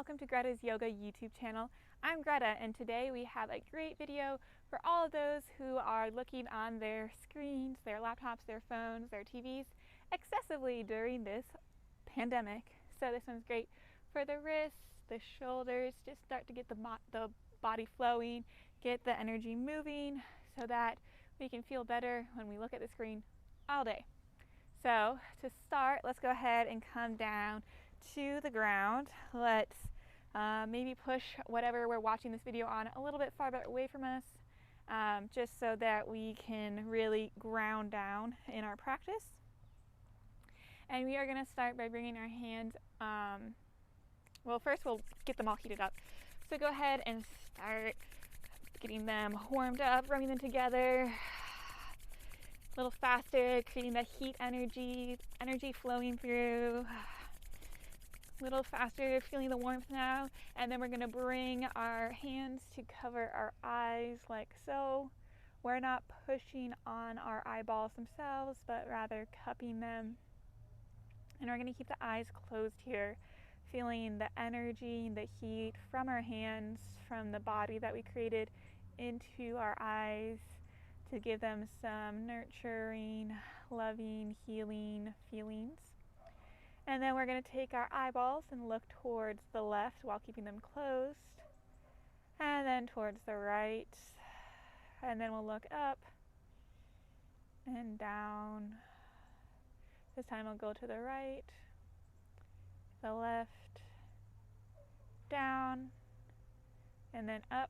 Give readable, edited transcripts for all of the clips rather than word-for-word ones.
welcome to Greta's Yoga YouTube channel. I'm Greta, and today we have a great video for all of those who are looking on their screens, their laptops, their phones, their TVs excessively during this pandemic. So this one's great for the wrists, the shoulders, just start to get the body flowing, get the energy moving so that we can feel better when we look at the screen all day. So to start, let's go ahead and come down to the ground. Let's maybe push whatever we're watching this video on a little bit farther away from us, just so that we can really ground down in our practice. And we are going to start by bringing our hands, well, first we'll get them all heated up. So go ahead and start getting them warmed up, rubbing them together a little faster, creating the heat energy flowing through. A little faster, feeling the warmth now. And then we're going to bring our hands to cover our eyes like so. We're not pushing on our eyeballs themselves, but rather cupping them. And we're going to keep the eyes closed here, feeling the energy and the heat from our hands, from the body that we created into our eyes, to give them some nurturing, loving, healing feelings. And then we're going to take our eyeballs and look towards the left while keeping them closed, and then towards the right, and then we'll look up and down. This time we'll go to the right, the left, down, and then up,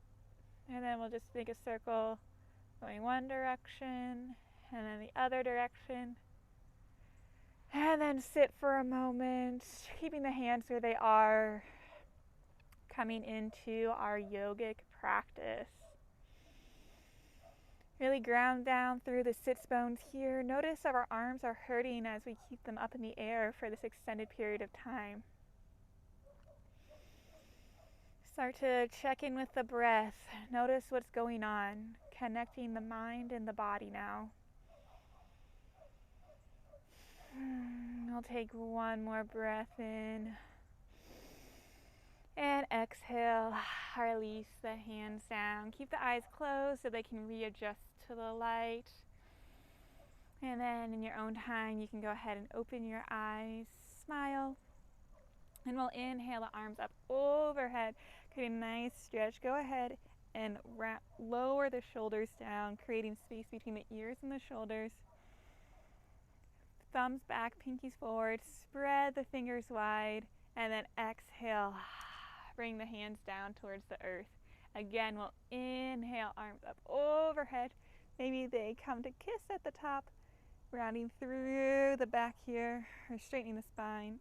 and then we'll just make a circle going one direction and then the other direction, and then sit for a moment, keeping the hands where they are, coming into our yogic practice. Really ground down through the sits bones here. Notice that our arms are hurting as we keep them up in the air for this extended period of time. Start to check in with the breath. Notice what's going on, connecting the mind and the body now. We'll take one more breath in. And exhale, release the hands down. Keep the eyes closed so they can readjust to the light. And then in your own time, you can go ahead and open your eyes, smile. And we'll inhale the arms up overhead, creating a nice stretch. Go ahead and lower the shoulders down, creating space between the ears and the shoulders. Thumbs back, pinkies forward, spread the fingers wide, and then exhale. Bring the hands down towards the earth. Again, we'll inhale, arms up overhead. Maybe they come to kiss at the top, rounding through the back here, or straightening the spine.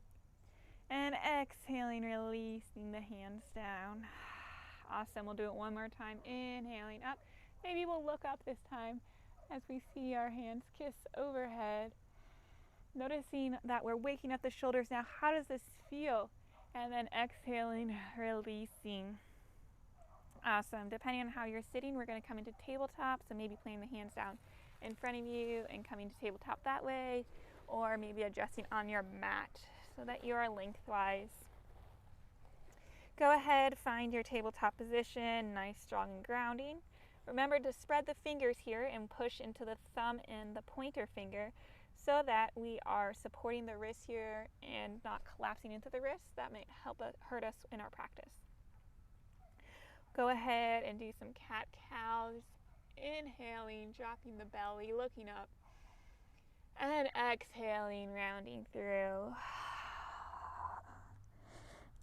And exhaling, releasing the hands down. Awesome. We'll do it one more time. Inhaling up. Maybe we'll look up this time as we see our hands kiss overhead. Noticing that we're waking up the shoulders now. How does this feel? And then exhaling, releasing. Awesome. Depending on how you're sitting, we're going to come into tabletop. So maybe playing the hands down in front of you and coming to tabletop that way. Or maybe adjusting on your mat so that you are lengthwise. Go ahead, find your tabletop position, nice, strong, and grounding. Remember to spread the fingers here and push into the thumb and the pointer finger so that we are supporting the wrist here and not collapsing into the wrist. That might hurt us in our practice. Go ahead and do some cat-cows. Inhaling, dropping the belly, looking up. And exhaling, rounding through.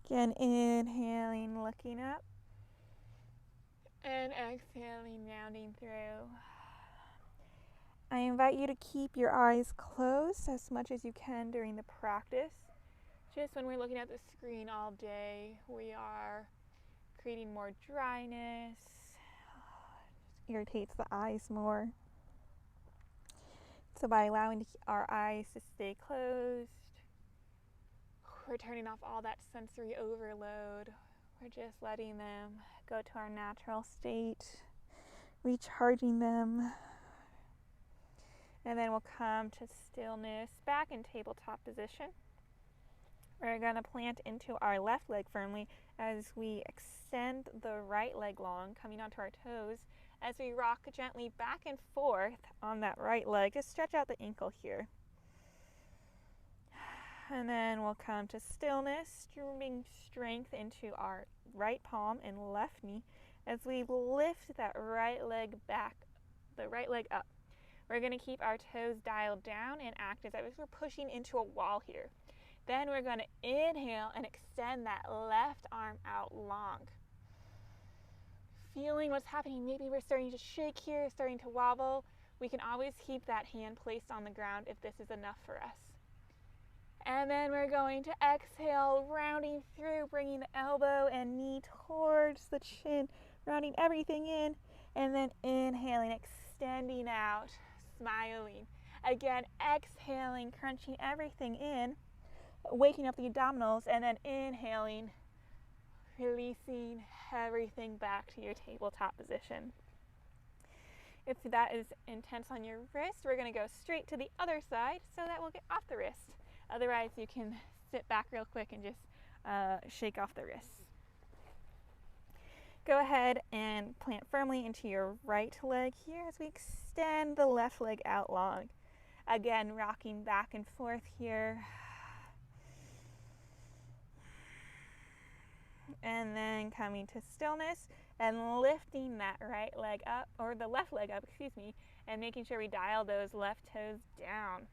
Again, inhaling, looking up. And exhaling, rounding through. I invite you to keep your eyes closed as much as you can during the practice. Just when we're looking at the screen all day, we are creating more dryness. It irritates the eyes more. So by allowing our eyes to stay closed, we're turning off all that sensory overload. We're just letting them go to our natural state, recharging them. And then we'll come to stillness, back in tabletop position. We're going to plant into our left leg firmly as we extend the right leg long, coming onto our toes as we rock gently back and forth on that right leg. Just stretch out the ankle here. And then we'll come to stillness, bring strength into our right palm and left knee as we lift that right leg back, the right leg up. We're going to keep our toes dialed down and act as if we're pushing into a wall here. Then we're going to inhale and extend that left arm out long. Feeling what's happening. Maybe we're starting to shake here, starting to wobble. We can always keep that hand placed on the ground if this is enough for us. And then we're going to exhale, rounding through, bringing the elbow and knee towards the chin, rounding everything in, and then inhaling, extending out, smiling. Again, exhaling, crunching everything in, waking up the abdominals, and then inhaling, releasing everything back to your tabletop position. If that is intense on your wrist, we're going to go straight to the other side so that we'll get off the wrist. Otherwise, you can sit back real quick and just shake off the wrists. Go ahead and plant firmly into your right leg here as we extend the left leg out long. Again, rocking back and forth here. And then coming to stillness and lifting that right leg up, or the left leg up, excuse me, and making sure we dial those left toes down.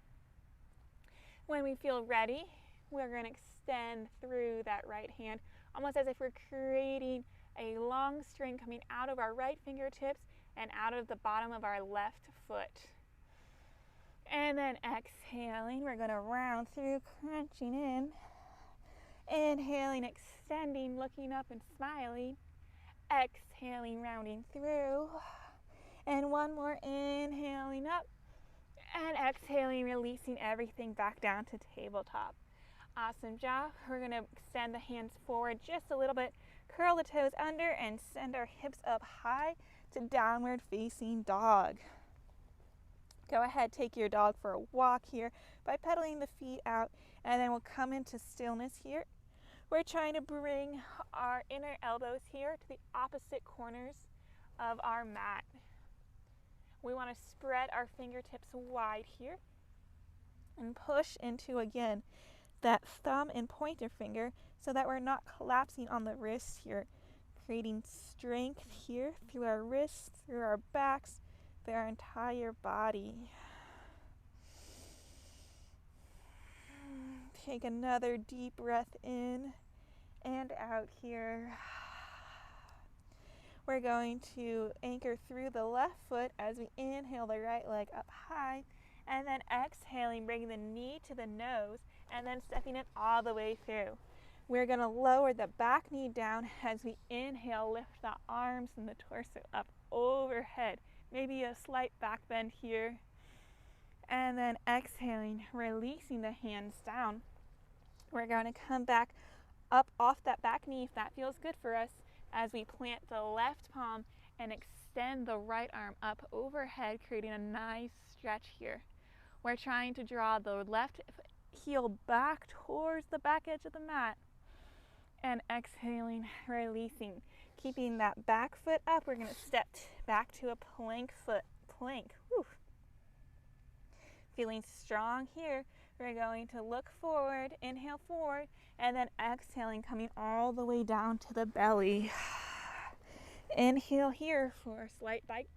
When we feel ready, we're going to extend through that right hand, almost as if we're creating a long string coming out of our right fingertips and out of the bottom of our left foot. And then exhaling, we're going to round through, crunching in. Inhaling, extending, looking up and smiling. Exhaling, rounding through. And one more, inhaling up. And exhaling, releasing everything back down to tabletop. Awesome job. We're going to extend the hands forward just a little bit, curl the toes under, and send our hips up high to downward facing dog. Go ahead, take your dog for a walk here by pedaling the feet out, and then we'll come into stillness here. We're trying to bring our inner elbows here to the opposite corners of our mat. We want to spread our fingertips wide here and push into, again, that thumb and pointer finger so that we're not collapsing on the wrists here, creating strength here through our wrists, through our backs, through our entire body. Take another deep breath in and out here. We're going to anchor through the left foot as we inhale the right leg up high, and then exhaling, bringing the knee to the nose, and then stepping it all the way through. We're going to lower the back knee down as we inhale, lift the arms and the torso up overhead. Maybe a slight back bend here. And then exhaling, releasing the hands down. We're going to come back up off that back knee if that feels good for us, as we plant the left palm and extend the right arm up overhead, creating a nice stretch here. We're trying to draw the left heel back towards the back edge of the mat. And exhaling, releasing. Keeping that back foot up, we're going to step back to a plank foot. Plank. Whew. Feeling strong here. We're going to look forward, inhale forward, and then exhaling, coming all the way down to the belly. Inhale here for a slight back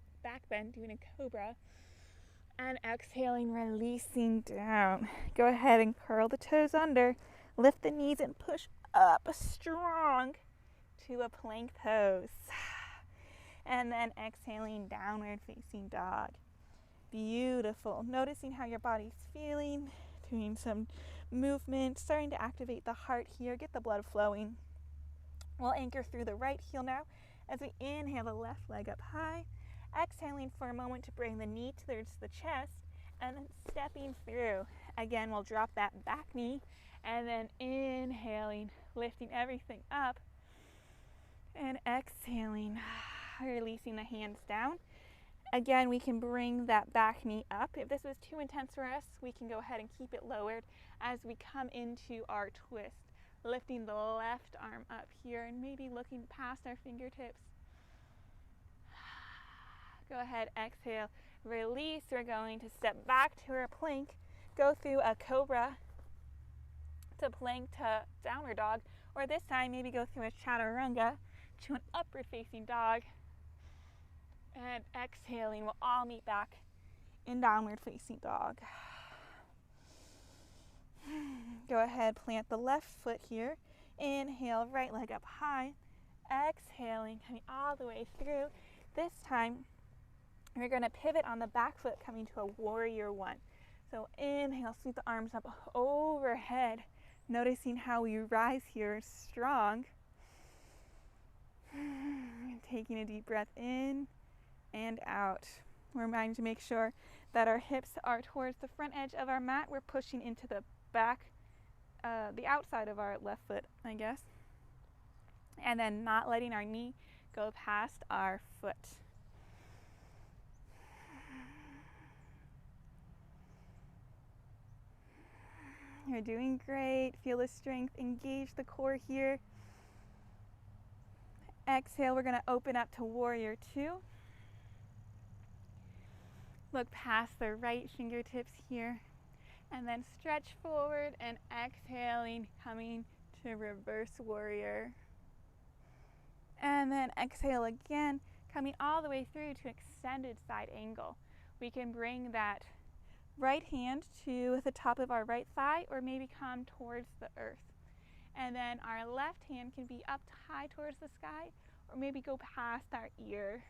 bend, doing a cobra. And exhaling, releasing down. Go ahead and curl the toes under, lift the knees and push up strong to a plank pose. And then exhaling, downward facing dog. Beautiful. Noticing how your body's feeling, doing some movement, starting to activate the heart here, get the blood flowing. We'll anchor through the right heel now as we inhale the left leg up high, exhaling for a moment to bring the knee towards the chest, and then stepping through. Again, we'll drop that back knee, and then inhaling, lifting everything up, and exhaling, releasing the hands down. Again, we can bring that back knee up. If this was too intense for us, we can go ahead and keep it lowered as we come into our twist. Lifting the left arm up here and maybe looking past our fingertips. Go ahead, exhale, release. We're going to step back to our plank, go through a cobra to plank to downward dog, or this time maybe go through a chaturanga to an upward facing dog. And exhaling, we'll all meet back in downward facing dog. Go ahead, plant the left foot here. Inhale, right leg up high. Exhaling, coming all the way through. This time, we're going to pivot on the back foot, coming to a warrior one. So inhale, sweep the arms up overhead. Noticing how we rise here strong. Taking a deep breath in and out. We're reminded to make sure that our hips are towards the front edge of our mat. We're pushing into the back, the outside of our left foot, I guess. And then not letting our knee go past our foot. You're doing great. Feel the strength. Engage the core here. Exhale, we're going to open up to warrior two. Look past the right fingertips here. And then stretch forward and exhaling, coming to reverse warrior. And then exhale again, coming all the way through to extended side angle. We can bring that right hand to the top of our right thigh or maybe come towards the earth. And then our left hand can be up high towards the sky or maybe go past our ear.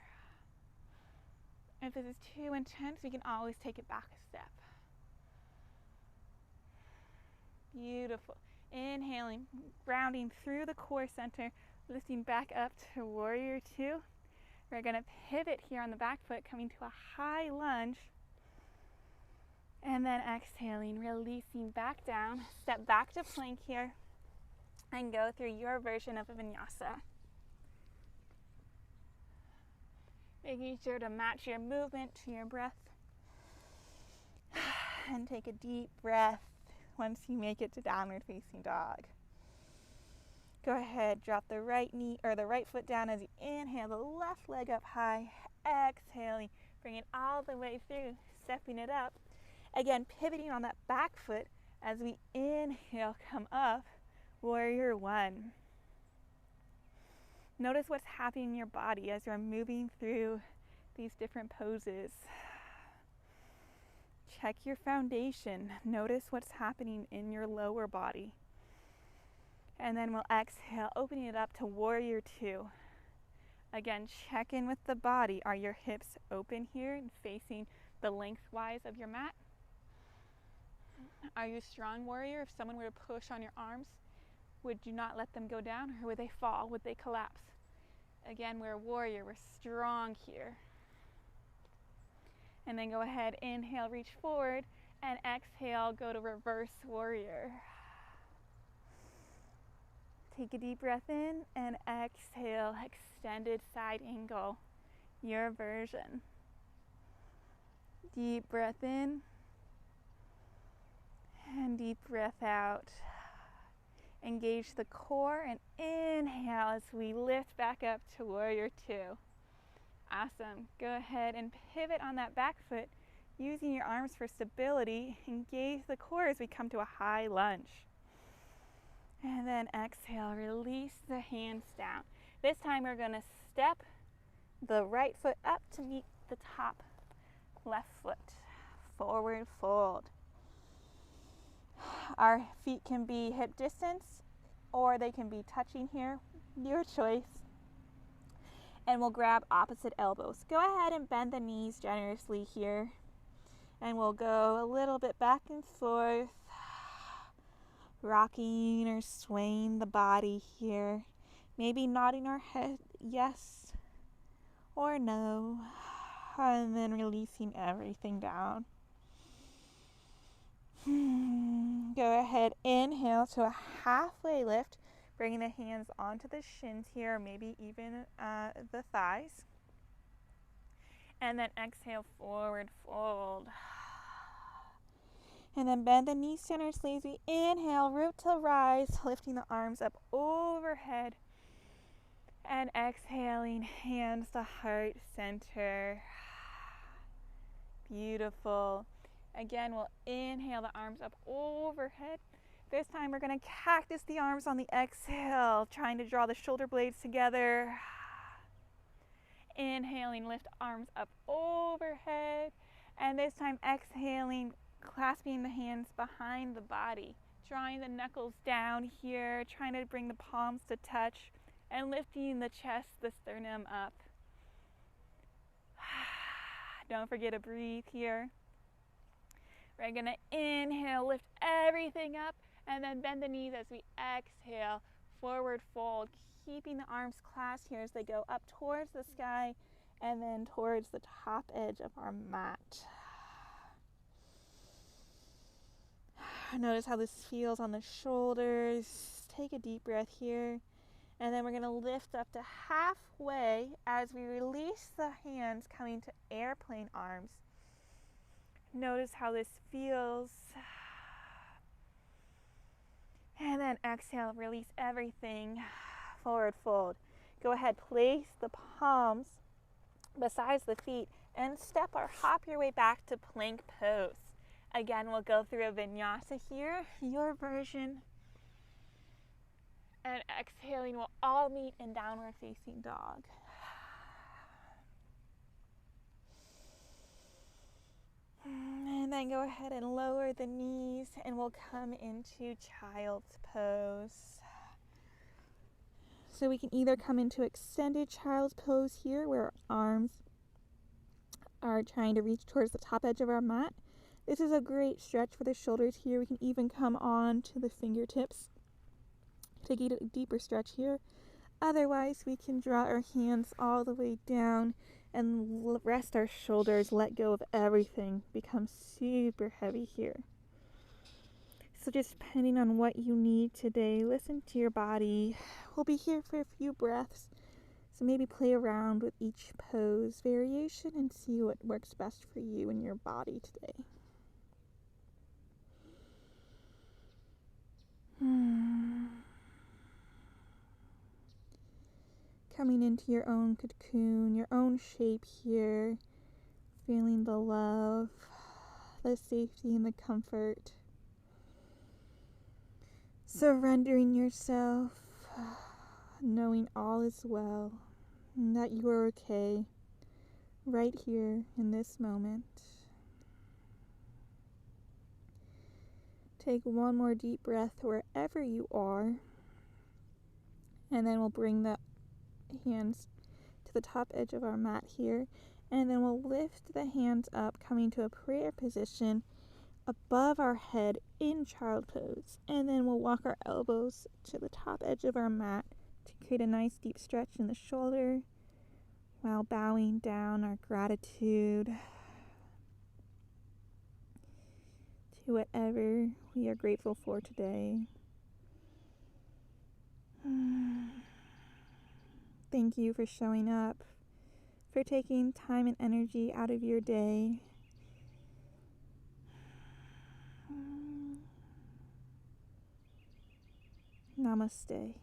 If this is too intense, we can always take it back a step. Beautiful. Inhaling, grounding through the core center, lifting back up to warrior two. We're going to pivot here on the back foot, coming to a high lunge. And then exhaling, releasing back down. Step back to plank here and go through your version of a vinyasa. Making sure to match your movement to your breath. And take a deep breath once you make it to downward facing dog. Go ahead, drop the right knee or the right foot down as you inhale, the left leg up high. Exhaling, bring it all the way through, stepping it up. Again, pivoting on that back foot as we inhale, come up, warrior one. Notice what's happening in your body as you're moving through these different poses. Check your foundation. Notice what's happening in your lower body. And then we'll exhale, opening it up to warrior two. Again, check in with the body. Are your hips open here and facing the lengthwise of your mat? Are you a strong warrior? If someone were to push on your arms, would you not let them go down, or would they fall? Would they collapse? Again, we're a warrior. We're strong here. And then go ahead, inhale, reach forward, and exhale, go to reverse warrior. Take a deep breath in and exhale, extended side angle, your version. Deep breath in and deep breath out. Engage the core and inhale as we lift back up to warrior two. Awesome. Go ahead and pivot on that back foot using your arms for stability. Engage the core as we come to a high lunge. And then exhale, release the hands down. This time we're going to step the right foot up to meet the top left foot. Forward fold. Our feet can be hip distance or they can be touching here, your choice. And we'll grab opposite elbows. Go ahead and bend the knees generously here. And we'll go a little bit back and forth, rocking or swaying the body here. Maybe nodding our head yes or no. And then releasing everything down. Go ahead, inhale to a halfway lift, bringing the hands onto the shins here, maybe even the thighs. And then exhale, forward fold. And then bend the knees, generously as we inhale, root to rise, lifting the arms up overhead. And exhaling, hands to heart center. Beautiful. Again, we'll inhale the arms up overhead. This time we're going to cactus the arms on the exhale, trying to draw the shoulder blades together. Inhaling, lift arms up overhead. And this time exhaling, clasping the hands behind the body, drawing the knuckles down here, trying to bring the palms to touch, and lifting the chest, the sternum up. Don't forget to breathe here. We're going to inhale, lift everything up, and then bend the knees as we exhale, forward fold, keeping the arms clasped here as they go up towards the sky and then towards the top edge of our mat. Notice how this feels on the shoulders. Take a deep breath here. And then we're going to lift up to halfway as we release the hands, coming to airplane arms. Notice how this feels. And then exhale, release everything. Forward fold. Go ahead, place the palms beside the feet and step or hop your way back to plank pose. Again, we'll go through a vinyasa here, your version. And exhaling, we'll all meet in downward facing dog. And then go ahead and lower the knees and we'll come into child's pose. So we can either come into extended child's pose here, where our arms are trying to reach towards the top edge of our mat. This is a great stretch for the shoulders here. We can even come on to the fingertips. Take a deeper stretch here. Otherwise, we can draw our hands all the way down and rest our shoulders, let go of everything, become super heavy here. So just depending on what you need today, listen to your body. We'll be here for a few breaths, so maybe play around with each pose variation and see what works best for you and your body today. Coming into your own cocoon, your own shape here, feeling the love, the safety, and the comfort. Surrendering yourself, knowing all is well, and that you are okay right here in this moment. Take one more deep breath wherever you are, and then we'll bring the hands to the top edge of our mat here, and then we'll lift the hands up, coming to a prayer position above our head in child pose, and then we'll walk our elbows to the top edge of our mat to create a nice deep stretch in the shoulder while bowing down our gratitude to whatever we are grateful for today. Thank you for showing up, for taking time and energy out of your day. Namaste.